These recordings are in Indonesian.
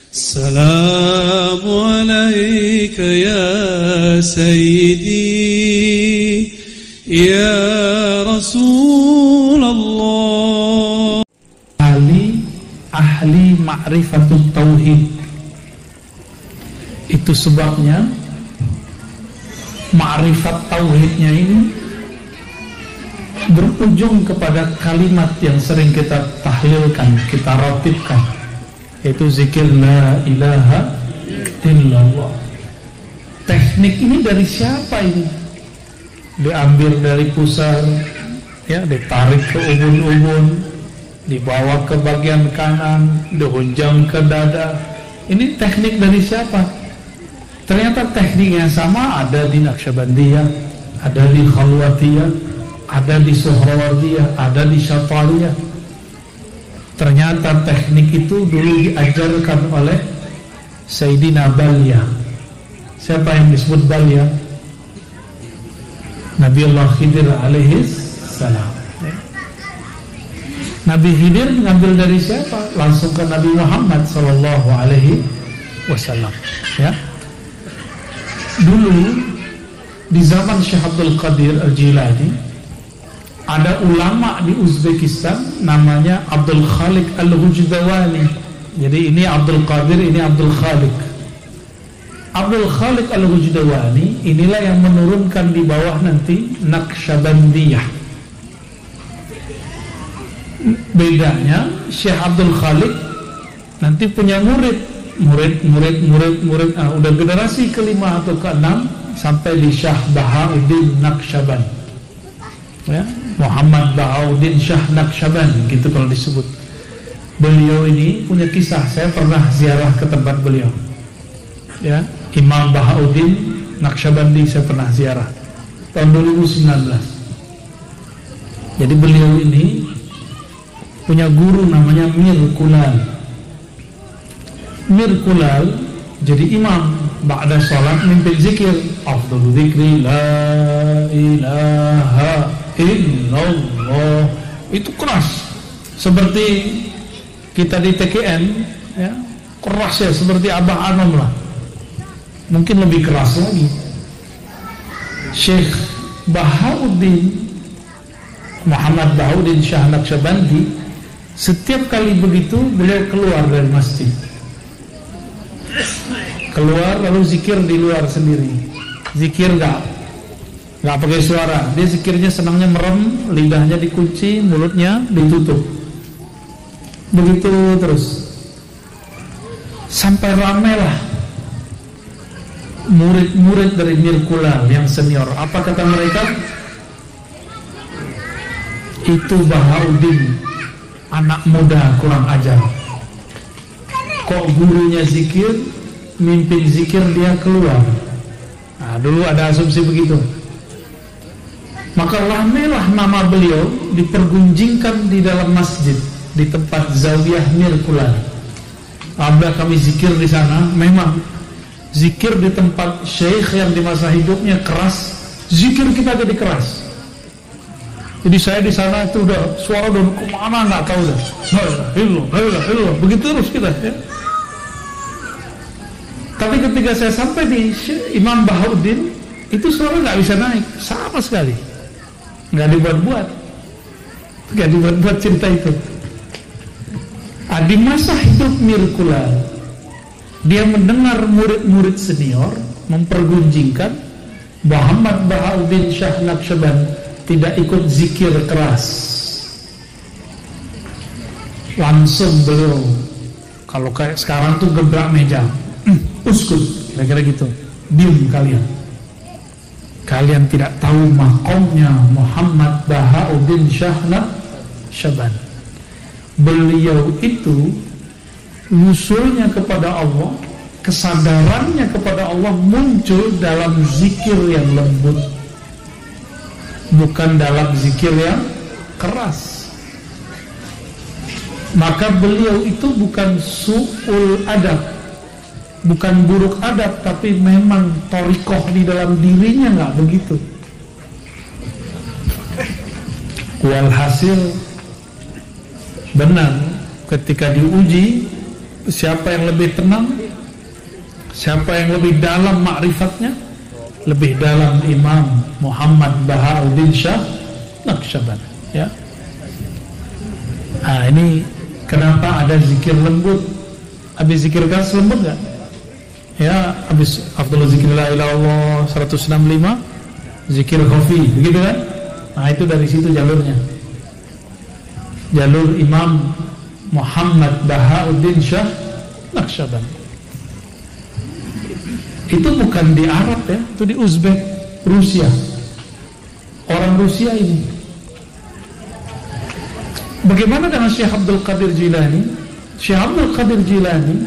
السلام عليك يا سيدي يا رسول الله. Ahli ma'rifatut tauhid. Itu sebabnya ma'rifat tauhidnya ini berujung kepada kalimat yang sering kita tahlilkan, kita ratibkan, yaitu zikir la ilaha illallah. Teknik ini dari siapa ini? Diambil dari pusar, ya, ditarik ke ubun-ubun, dibawa ke bagian kanan, dihunjam ke dada. Ini teknik dari siapa? Ternyata teknik yang sama ada di Naqsyabandiyah, ada di Khalwatiyah, ada di Suhrawardiyah, ada di Syatariyah. Ternyata teknik itu dulu diajarkan oleh Sayyidina Balya. Siapa yang disebut Balya? Nabi Allah Khidir alaihi salam. Nabi Khidir mengambil dari siapa? Langsung ke Nabi Muhammad sallallahu alaihi wasallam. Ya. Dulu di zaman Syekh Abdul Qadir Al-Jilani, ada ulama di Uzbekistan namanya Abdul Khaliq Al-Hujdawani. Jadi ini Abdul Qadir, ini Abdul Khaliq. Abdul Khaliq Al-Hujdawani inilah yang menurunkan di bawah nanti Naqsyabandiyah. Bedanya Syekh Abdul Khaliq nanti punya murid. Udah generasi kelima atau keenam sampai di Syah Bahauddin Naqsyaband. Ya, Muhammad Bahauddin Syah Naqsyaband gitu kalau disebut. Beliau ini punya kisah. Saya pernah ziarah ke tempat beliau. Ya, Imam Bahauddin Naqsyabandi saya pernah ziarah tahun 2019. Jadi beliau ini punya guru namanya Mir Kulal. Mir Kulal jadi imam ba'da salat mimpin zikir. Afdalu dzikri la ilaha illallah. Itu keras seperti kita di TKN, ya, keras ya, seperti Abah Anom lah, mungkin lebih keras lagi. Syekh Bahauddin Muhammad Bahauddin Syah Naqsyabandi setiap kali begitu beliau keluar dari masjid, keluar lalu zikir di luar sendiri. Zikir nggak pakai suara. Dia zikirnya senangnya merem, lidahnya dikunci, mulutnya ditutup. Begitu terus sampai ramailah murid-murid dari Mir Kulal yang senior. Apa kata mereka? Itu Bahauddin anak muda kurang ajar. Kok gurunya zikir, mimpin zikir dia keluar. Nah, dulu ada asumsi begitu. Maka ramailah nama beliau dipergunjingkan di dalam masjid, di tempat Zawiyah Mir Kulal. Apabila kami zikir di sana, memang zikir di tempat syekh yang di masa hidupnya keras, zikir kita jadi keras. Jadi saya di sana itu udah suara udah kemana nggak tahu dah. Alhamdulillah, begitu terus kita. Ya. Tapi ketika saya sampai di Imam Bahauddin, itu suara nggak bisa naik sama sekali, nggak dibuat-buat cerita itu. Di masa hidup Mir Kulal, dia mendengar murid-murid senior mempergunjingkan Muhammad Bahauddin Syah Naqsyaband tidak ikut zikir keras. Langsung beliau, kalau kayak sekarang tuh gebrak meja, uskut, kira-kira gitu, diam kalian. Kalian tidak tahu makomnya Muhammad Bahauddin Syah Naqsyaband. Beliau itu usulnya kepada Allah, kesadarannya kepada Allah muncul dalam zikir yang lembut, bukan dalam zikir yang keras. Maka beliau itu bukan su'ul adab, bukan buruk adab, tapi memang thariqah di dalam dirinya nggak begitu. Walhasil benar ketika diuji siapa yang lebih tenang, siapa yang lebih dalam ma'rifatnya, lebih dalam Imam Muhammad Bahauddin Shah Naqsyabandi, ya. Nah, ini kenapa ada zikir lembut. Habis zikir keras lembut gak? Ya, habis Abdullah zikir la ilaha illallah 165, zikir khafi, begitu kan? Nah, itu dari situ jalurnya. Jalur Imam Muhammad Bahauddin Shah Naqsyabandi. Itu bukan di Arab ya, itu di Uzbek, Rusia. Orang Rusia ini. Bagaimana dengan Syekh Abdul Qadir Jilani? Syekh Abdul Qadir Jilani,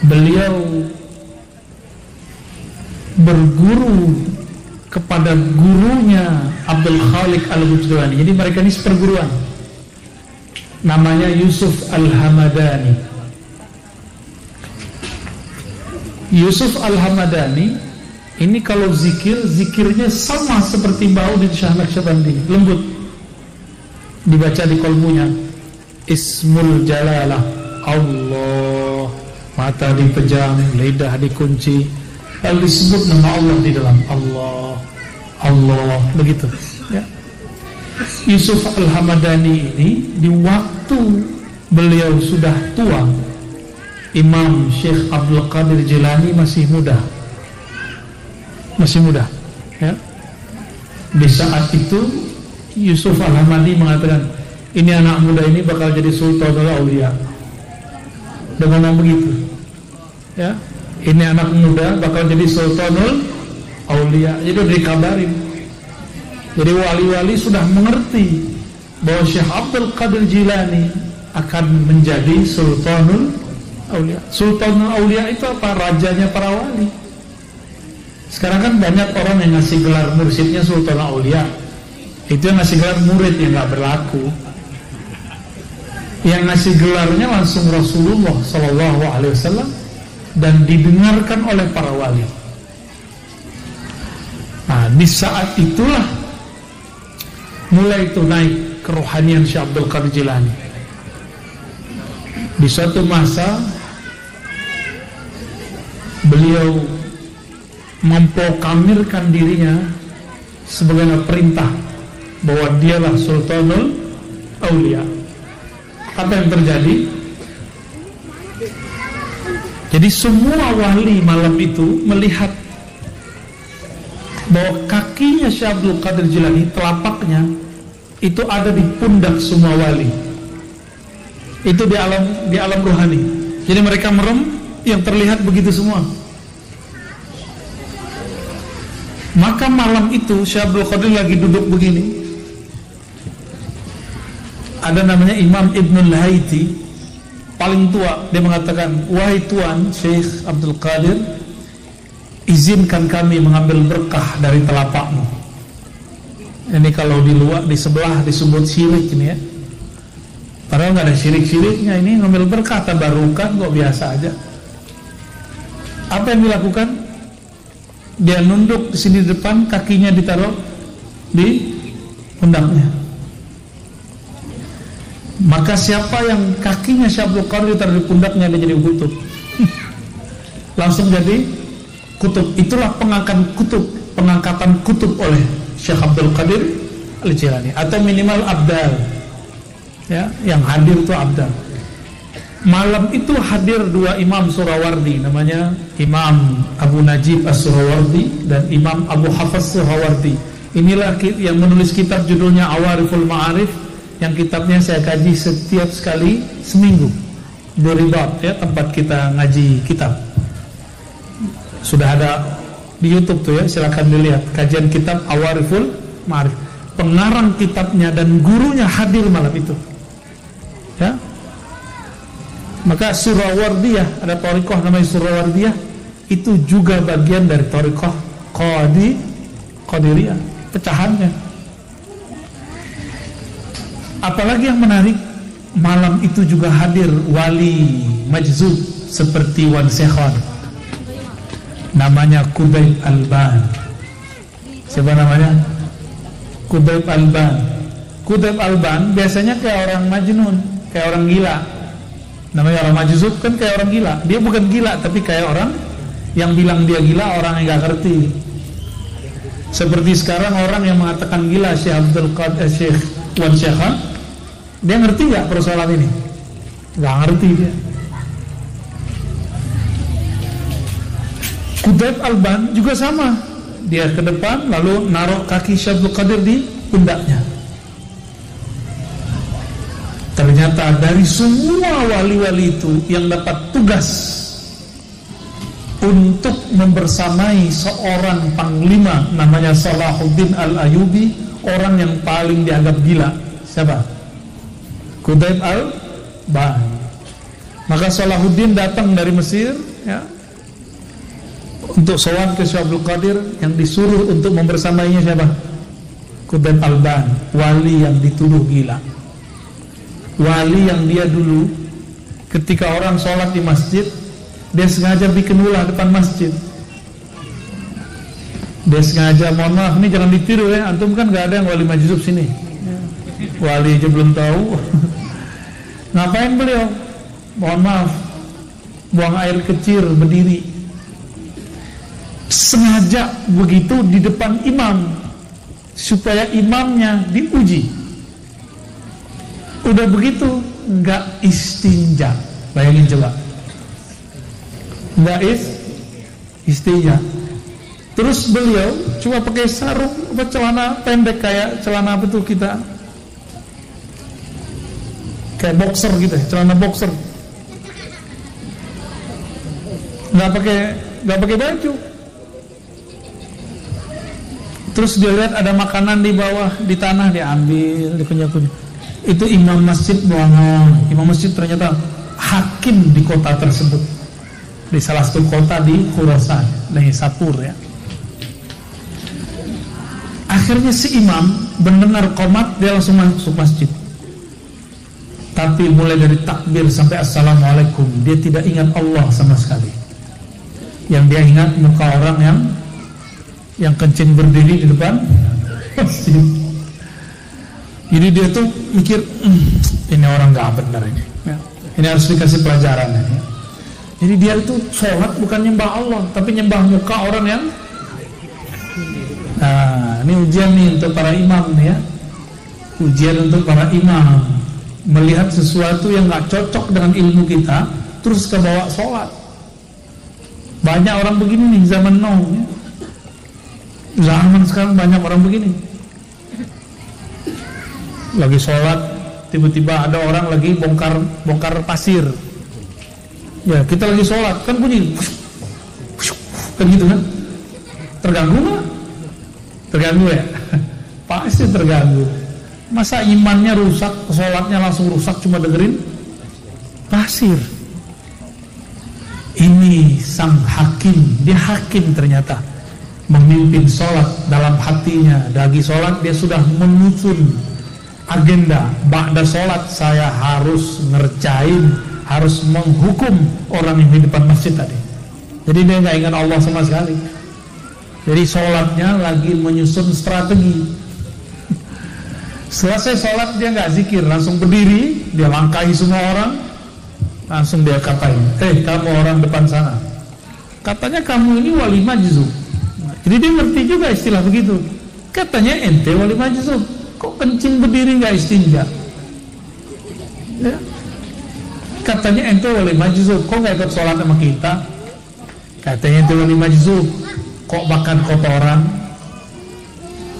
beliau berguru kepada gurunya Abdul Khaliq Al-Bujdani. Jadi mereka ini seperguruan. Namanya Yusuf Al-Hamadani. Yusuf Al-Hamadani ini kalau zikirnya sama seperti Bahauddin Shah Naqsyabandi, lembut. Dibaca di kolbunya Ismul Jalalah, Allah, mata dipejam, lidah dikunci, lalu disebut nama Allah di dalam Allah, Allah, begitu ya. Yusuf Al-Hamadani ini di waktu beliau sudah tua, Imam Syekh Abdul Qadir Jilani masih muda ya. Di saat itu Yusuf Al-Hamadi mengatakan, ini anak muda ini bakal jadi Sultanul Aulia. Dia ngomong begitu ya, ini anak muda bakal jadi Sultanul Aulia. Jadi udah dikabarin. Jadi wali-wali sudah mengerti bahwa Syekh Abdul Qadir Jilani akan menjadi Sultanul Aulia. Sultanul Aulia itu apa? Rajanya para wali. Sekarang kan banyak orang yang ngasih gelar mursyidnya Sultanul Aulia. Itu yang ngasih gelar murid yang gak berlaku. Yang ngasih gelarnya langsung Rasulullah SAW dan didengarkan oleh para wali. Nah, di saat itulah mulai itu naik kerohanian Syekh Abdul Qadir Jilani. Di suatu masa beliau memproklamirkan dirinya sebagai perintah bahwa dialah Sultanul Aulia. Apa yang terjadi? Jadi semua wali malam itu melihat bahwa kakinya Syekh Abdul Qadir Jilani, telapaknya itu ada di pundak semua wali. Itu di alam rohani. Jadi mereka merem, yang terlihat begitu semua. Maka malam itu Syekh Abdul Qadir lagi duduk begini. Ada namanya Imam Ibnul Haiti, paling tua. Dia mengatakan, wahai Tuan Syekh Abdul Qadir, izinkan kami mengambil berkah dari telapakmu. Ini kalau di luar, di sebelah disebut syirik ini ya. Padahal nggak ada syirik-syiriknya. Ini ngambil berkah, tabarukan kok biasa aja. Apa yang dilakukan? Dia nunduk di sini depan, kakinya ditaruh di pundaknya. Maka siapa yang kakinya Syekh Abdul Qadir ditaruh di pundaknya, dia jadi kutub. Langsung jadi kutub. Itulah pengangkatan kutub oleh Syekh Abdul Qadir Al-Jilani, atau minimal abdal. Ya, yang hadir itu abdal. Malam itu hadir dua imam Surawardi, namanya Imam Abu Najib As-Surawardi dan Imam Abu Hafaz Surawardi. Inilah yang menulis kitab judulnya Awariful Ma'arif, yang kitabnya saya kaji setiap sekali seminggu di Ribad ya, tempat kita ngaji kitab. Sudah ada di YouTube tuh ya, silakan dilihat kajian kitab Awariful Ma'arif. Pengarang kitabnya dan gurunya hadir malam itu. Ya. Maka Surawardiyah, ada thariqah namanya Surawardiyah, itu juga bagian dari thariqah Qadiriyah, pecahannya. Apalagi yang menarik, malam itu juga hadir wali majzub seperti Wan Sekhon, namanya Qutb Alban. Siapa namanya? Qutb Alban. Qutb Alban biasanya kayak orang majnun, kayak orang gila. Namanya orang majzub kan kayak orang gila. Dia bukan gila, tapi kayak orang yang bilang dia gila, orang yang gak ngerti. Seperti sekarang orang yang mengatakan gila, Syekh Abdul Qadir, Syekh Wan Syekhan, dia ngerti gak persoalan ini? Gak ngerti dia. Qutaib Alban juga sama. Dia ke depan lalu naruh kaki Syekh Abdul Qadir di pundaknya. Ternyata dari semua wali-wali itu yang dapat tugas untuk membersamai seorang panglima namanya Salahuddin Al-Ayyubi, orang yang paling dianggap gila. Siapa? Qutaib Alban. Maka Salahuddin datang dari Mesir, ya, untuk sowan ke Syekh Abdul Qadir. Yang disuruh untuk membersamainya siapa? Qutaib Alban, wali yang dituduh gila. Wali yang dia dulu ketika orang sholat di masjid, dia sengaja bikin ulah depan masjid. Dia sengaja, mohon maaf, ini jangan ditiru ya, antum kan gak ada yang wali majzub sini. Wali aja belum tahu. Ngapain beliau? Mohon maaf, buang air kecil berdiri. Sengaja begitu di depan imam, supaya imamnya diuji. Udah begitu nggak istinja, bayangin coba, nggak istinja. Terus beliau cuma pakai sarung apa celana pendek kayak celana apa tuh kita, kayak boxer gitu, celana boxer, nggak pakai baju. Terus dia lihat ada makanan di bawah di tanah, dia ambil, dikunyah-kunyah. Itu imam masjid bohongan. Imam masjid ternyata hakim di kota tersebut, di salah satu kota di Khurasan, di Sapur ya. Akhirnya si imam mendengar qomat, dia langsung masuk masjid. Tapi mulai dari takbir sampai assalamualaikum, dia tidak ingat Allah sama sekali. Yang dia ingat muka orang yang kencing berdiri di depan masjid. Jadi dia tuh mikir, ini orang gak benar ini ya. Ini harus dikasih pelajaran ya. Jadi dia itu sholat bukan nyembah Allah, tapi nyembah muka orang yang. Nah, ini ujian nih untuk para imam nih ya. Ujian untuk para imam, melihat sesuatu yang gak cocok dengan ilmu kita, terus kebawa sholat. Banyak orang begini nih zaman now ya. Zaman sekarang banyak orang begini. Lagi sholat, tiba-tiba ada orang lagi bongkar pasir. Ya, kita lagi sholat, kan bunyi kan gitu kan. Terganggu nggak? Terganggu ya? Pasti terganggu. Masa imannya rusak, sholatnya langsung rusak cuma dengerin pasir. Ini sang hakim, dia hakim ternyata, memimpin sholat dalam hatinya. Dari sholat dia sudah menyusun agenda, ba'da sholat saya harus ngerjain, harus menghukum orang yang di depan masjid tadi. Jadi dia gak ingat Allah sama sekali. Jadi sholatnya lagi menyusun strategi. Selesai sholat dia gak zikir, langsung berdiri, dia langkahi semua orang, langsung dia katain, kamu orang depan sana, katanya kamu ini wali majzub. Jadi dia ngerti juga istilah begitu. Katanya ente wali majzub, kok kencing berdiri nggak istinja? Ya. Katanya ente wali majzub, kok nggak ikut sholat sama kita? Katanya ente wali majzub, kok makan kotoran?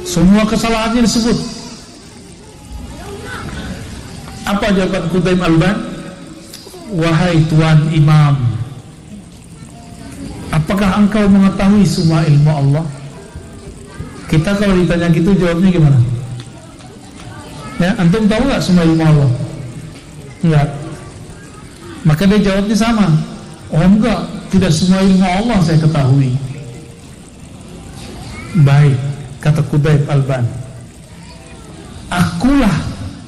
Semua kesalahannya disebut. Apa jawaban Qutaib Alban? Wahai Tuan Imam, apakah engkau mengetahui semua ilmu Allah? Kita kalau ditanya gitu jawabnya gimana? Ya, antum tahu nggak semua ilmu Allah? Enggak. Maka dia jawabnya sama. Oh enggak, tidak semua ilmu Allah saya ketahui. Baik, kata Qutaib Alban, akulah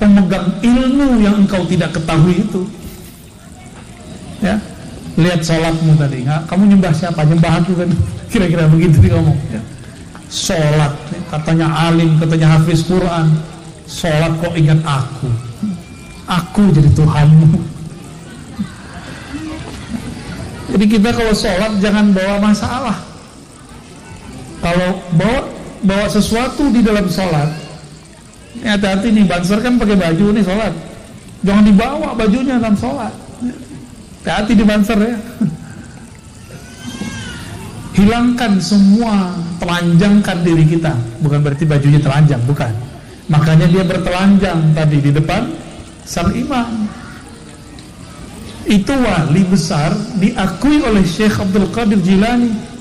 pemegang ilmu yang engkau tidak ketahui itu. Ya, lihat sholatmu tadi, nggak? Kamu nyembah siapa? Nyembah aku kan? Kira-kira begitu dia ngomong. Ya. Sholat, katanya alim, katanya hafiz Quran. Sholat kok ingat aku jadi Tuhanmu. Jadi kita kalau sholat jangan bawa masalah. Kalau bawa sesuatu di dalam sholat, hati-hati nih, banser kan pakai baju nih sholat, jangan dibawa bajunya dalam sholat. Hati-hati di banser ya. Hilangkan semua, telanjangkan diri kita. Bukan berarti bajunya telanjang, bukan. Makanya dia bertelanjang tadi di depan sang imam. Itu wali besar, diakui oleh Syekh Abdul Qadir Jilani.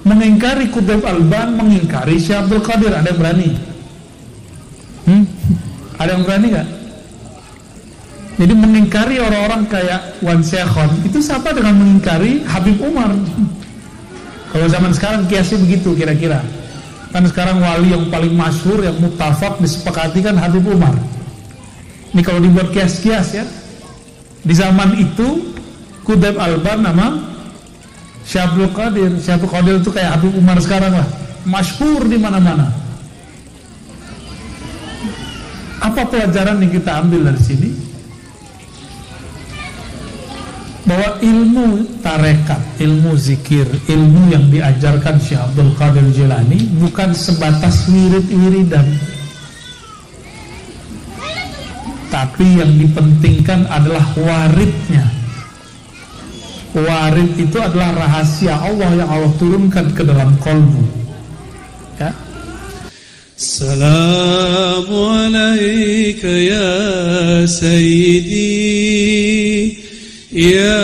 Mengingkari Qutb Alban, mengingkari Syekh Abdul Qadir. Ada yang berani? Ada yang berani gak? Jadi mengingkari orang-orang kayak Wan Syekhon itu sama dengan mengingkari Habib Umar. Kalau zaman sekarang kiasnya begitu kira-kira. Kan sekarang wali yang paling masyhur, yang muttafaq disepakati kan Habib Umar. Ini kalau dibuat kias-kias ya. Di zaman itu Qutb Alban nama Syekh Abdul Qadir. Syekh Abdul Qadir itu kayak Habib Umar sekarang lah, masyhur di mana-mana. Apa pelajaran yang kita ambil dari sini? Bahwa ilmu tarekat, ilmu zikir, ilmu yang diajarkan Syekh Abdul Qadir Jilani bukan sebatas wirid-wiridan, tapi yang dipentingkan adalah waridnya. Warid itu adalah rahasia Allah yang Allah turunkan ke dalam qalbu. Ya. Assalamualaikum ya Sayyidi ya